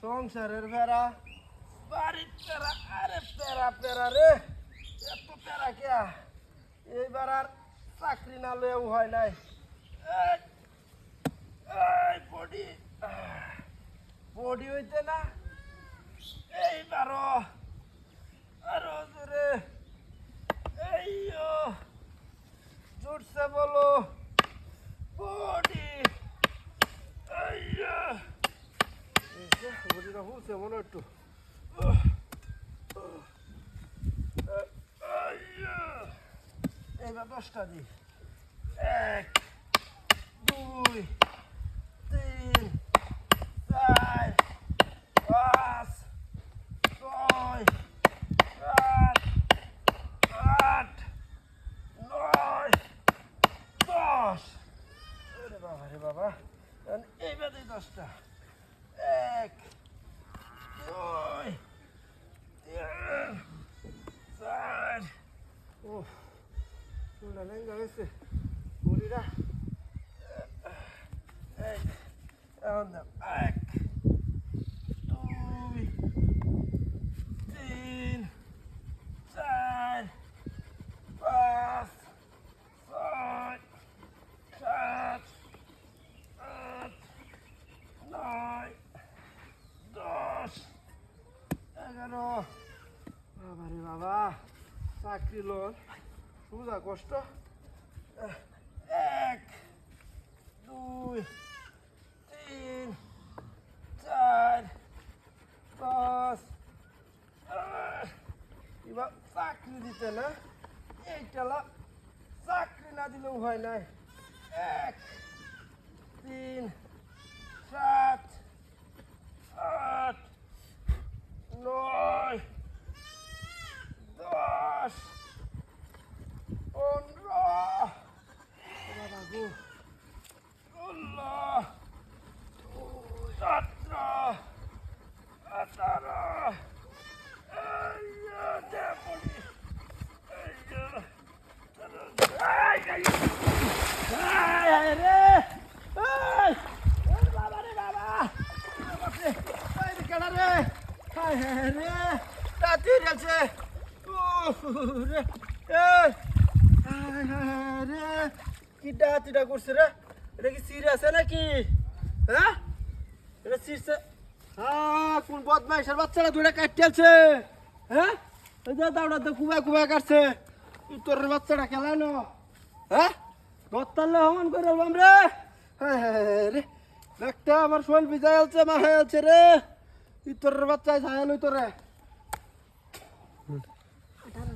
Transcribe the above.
সংসারের ফেরা বাড়ির ফেরা আরে ফেরা ফেরা রে এত ফেরা কে এইবার আর চাকরি না লয়েও হয় নাই বডি বডি হইতে না এইবারও আরো জোরে এই জোরসে বলো বডি বডিটা হুলছে মনে একটু এইবার 10টা দিই 1 2 3 4 5 6 7 8 9 10 আরে বাবা রে বাবা এইবার দিই 10টা 1 2 3 4 উফ চুলটা লেঙ্গা গেছে বডিটা এখন দাম 1 2 3 4 5 6 7 8 9 10 11 বাবা রে বাবা চাকরি লোন সুবিধা কষ্ট 1 2 3 4 5 এবার চাকরি দিতে না এইটা চাকরি না দিলেও হয় নাই 1 3 7 8 9 10 15 বাবা গো 16 17 18 কিটা করছে রে এটা কি সির আছে নাকি হ্যাঁ এটা সিরছে কোন বদমাইশের বাচ্চারা দুইটা কাটতেছে হ্যাঁ এই যে দাওড়া তো কুবাই কাটছে তোর বাচ্চাটা খেলানো হ্যাঁ গত্তালে হমান করে বলবাম রে রে একটা আমার শোল ভিজাই আছে মাহাই আছে রে তোর বাচ্চায় ছায়া লই তোরে